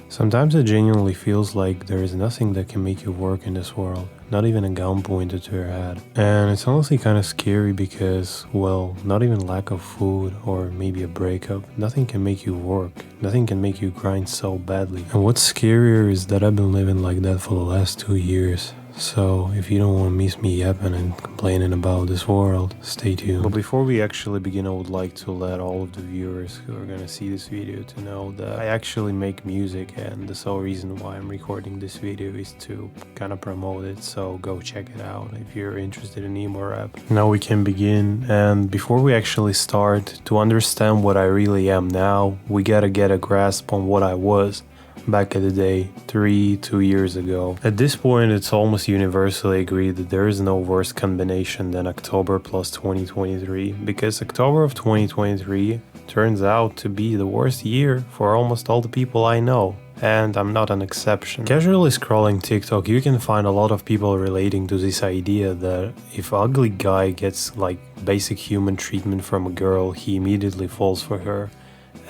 Sometimes it genuinely feels like there is nothing that can make you work in this world, not even a gun pointed to your head. And it's honestly kind of scary because, well, not even lack of food or maybe a breakup, nothing can make you work, nothing can make you grind so badly. And what's scarier is that I've been living like that for the last 2 years. So, if you don't want to miss me yapping and complaining about this world, stay tuned. But before we actually begin, I would like to let all of the viewers who are gonna see this video to know that I actually make music, and the sole reason why I'm recording this video is to kind of promote it, so go check it out if you're interested in emo rap. Now we can begin, and before we actually start, to understand what I really am now, we gotta get a grasp on what I was back in the day, 2 years ago. At this point, it's almost universally agreed that there is no worse combination than October plus 2023, because October of 2023 turns out to be the worst year for almost all the people I know. And I'm not an exception. Casually scrolling TikTok, you can find a lot of people relating to this idea that if ugly guy gets like basic human treatment from a girl, he immediately falls for her.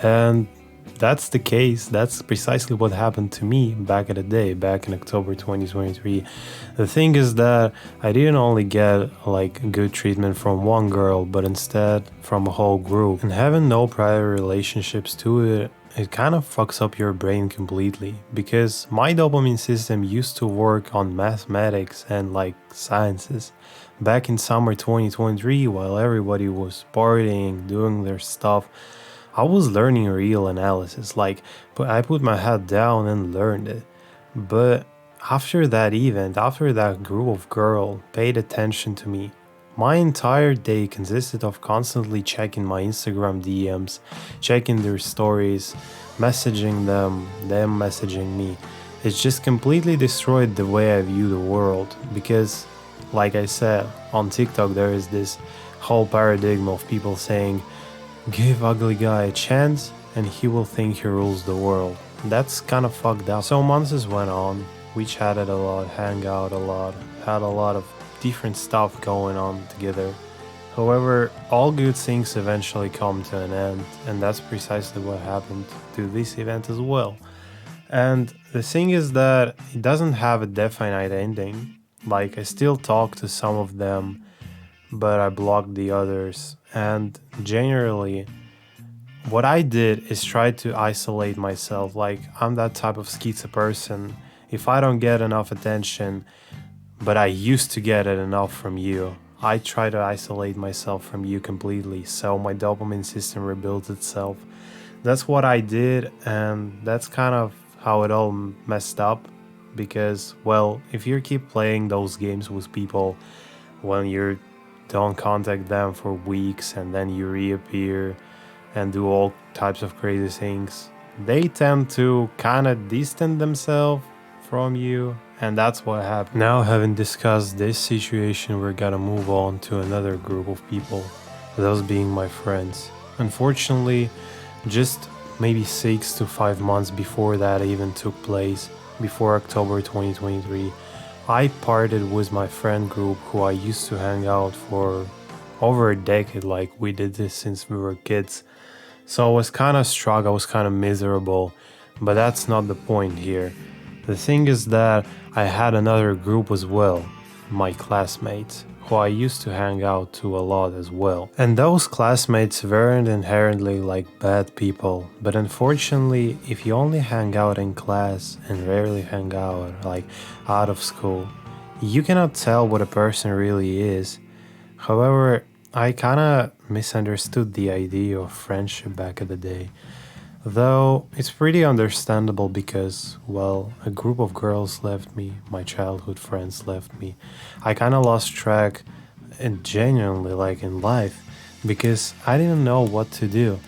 And that's the case. That's precisely what happened to me back in the day, back in October 2023. The thing is that I didn't only get like good treatment from one girl, but instead from a whole group. And having no prior relationships to it, it kind of fucks up your brain completely, because my dopamine system used to work on mathematics and like sciences back in summer 2023 while everybody was partying, doing their stuff. I was learning real analysis, like I put my head down and learned it. But after that event, after that group of girls paid attention to me, my entire day consisted of constantly checking my Instagram DMs, checking their stories, messaging them messaging me. It's just completely destroyed the way I view the world, because, like I said, on TikTok there is this whole paradigm of people saying, give ugly guy a chance and he will think he rules the world. That's kind of fucked up. So months went on, we chatted a lot, hang out a lot, had a lot of different stuff going on together. However, all good things eventually come to an end, and that's precisely what happened to this event as well. And the thing is that it doesn't have a definite ending. Like, I still talk to some of them, but I blocked the others. And generally, what I did is try to isolate myself. Like, I'm that type of schizo person. If I don't get enough attention, but I used to get it enough from you, I try to isolate myself from you completely, so my dopamine system rebuilds itself. That's what I did, and that's kind of how it all messed up. Because, well, if you keep playing those games with people when you don't contact them for weeks and then you reappear and do all types of crazy things, they tend to kind of distance themselves from you, and that's what happened. Now, having discussed this situation, we're gonna move on to another group of people, those being my friends. Unfortunately, just maybe 6 to 5 months before that even took place, before October 2023, I parted with my friend group who I used to hang out for over a decade. Like, we did this since we were kids. So I was kind of struck, I was kind of miserable, but that's not the point here. The thing is that I had another group as well, my classmates, who I used to hang out to a lot as well. And those classmates weren't inherently like bad people, but unfortunately, if you only hang out in class and rarely hang out like out of school, you cannot tell what a person really is. However, I kinda misunderstood the idea of friendship back in the day. Though it's pretty understandable because, well, a group of girls left me, my childhood friends left me. I kind of lost track, and genuinely, like in life, because I didn't know what to do.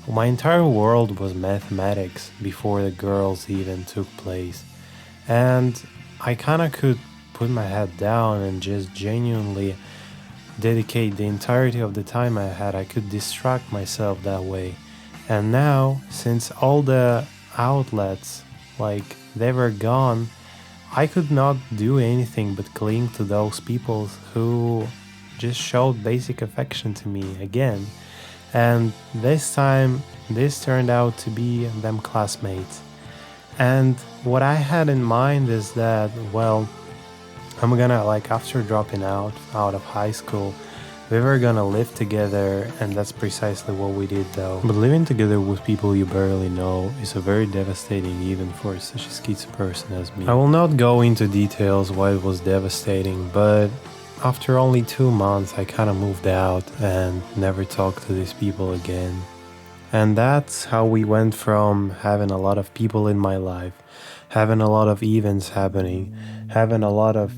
My entire world was mathematics before the girls even took place. And I kind of could put my head down and just genuinely dedicate the entirety of the time I had. I could distract myself that way. And now, since all the outlets, like, they were gone, I could not do anything but cling to those people who just showed basic affection to me again. And this time, this turned out to be them classmates. And what I had in mind is that, well, I'm gonna, like, after dropping out of high school, we were gonna live together, and that's precisely what we did though. But living together with people you barely know is a very devastating event for such a schizo person as me. I will not go into details why it was devastating, but after only 2 months I kinda moved out and never talked to these people again. And that's how we went from having a lot of people in my life, having a lot of events happening, having a lot of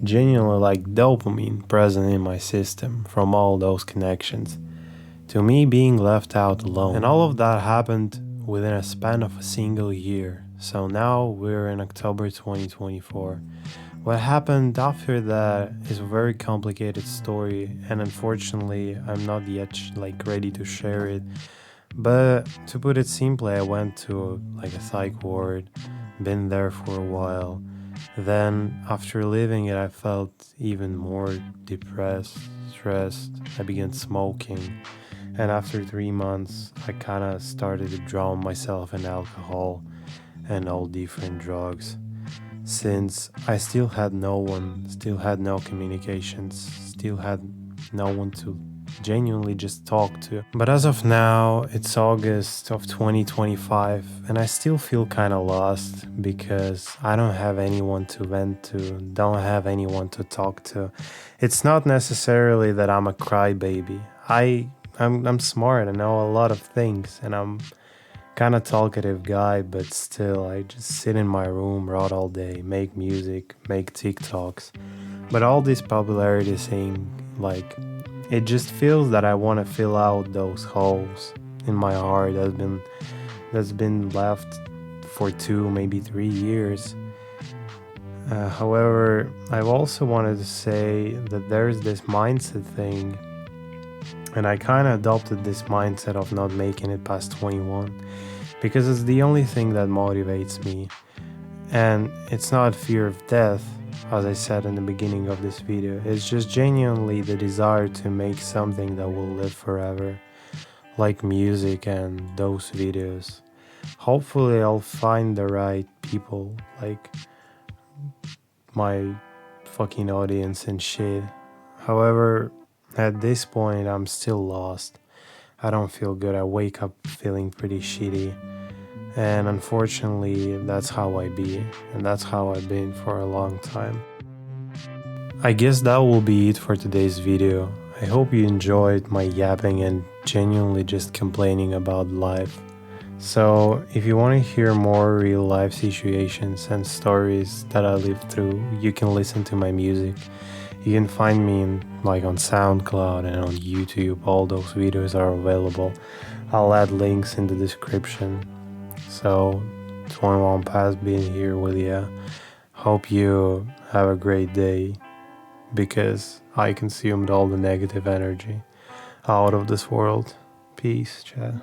genuinely like dopamine present in my system from all those connections, to me being left out alone. And all of that happened within a span of a single year. So now we're in October 2024. What happened after that is a very complicated story, and unfortunately I'm not yet like ready to share it. But to put it simply, I went to like a psych ward, been there for a while. Then after leaving it, I felt even more depressed, stressed. I began smoking. And after 3 months, I kind of started to drown myself in alcohol and all different drugs. Since I still had no one, still had no communications, still had no one to genuinely just talk to. But as of now, it's August of 2025, and I still feel kind of lost because I don't have anyone to vent to, don't have anyone to talk to. It's not necessarily that I'm a crybaby. I'm smart, I know a lot of things, and I'm kind of talkative guy, but still I just sit in my room, rot all day, make music, make TikToks. But all this popularity thing, like, it just feels that I want to fill out those holes in my heart that's been left for 2, maybe 3 years. However, I've also wanted to say that there's this mindset thing, and I kind of adopted this mindset of not making it past 21 because it's the only thing that motivates me. And it's not fear of death, as I said in the beginning of this video. It's just genuinely the desire to make something that will live forever, like music and those videos. Hopefully I'll find the right people, like my fucking audience and shit. However, at this point I'm still lost. I don't feel good. I wake up feeling pretty shitty. And unfortunately, that's how I be, and that's how I've been for a long time. I guess that will be it for today's video. I hope you enjoyed my yapping and genuinely just complaining about life. So, if you want to hear more real life situations and stories that I lived through, you can listen to my music. You can find me on SoundCloud and on YouTube. All those videos are available. I'll add links in the description. So, 21 Past being here with you. Hope you have a great day, because I consumed all the negative energy out of this world. Peace, chat.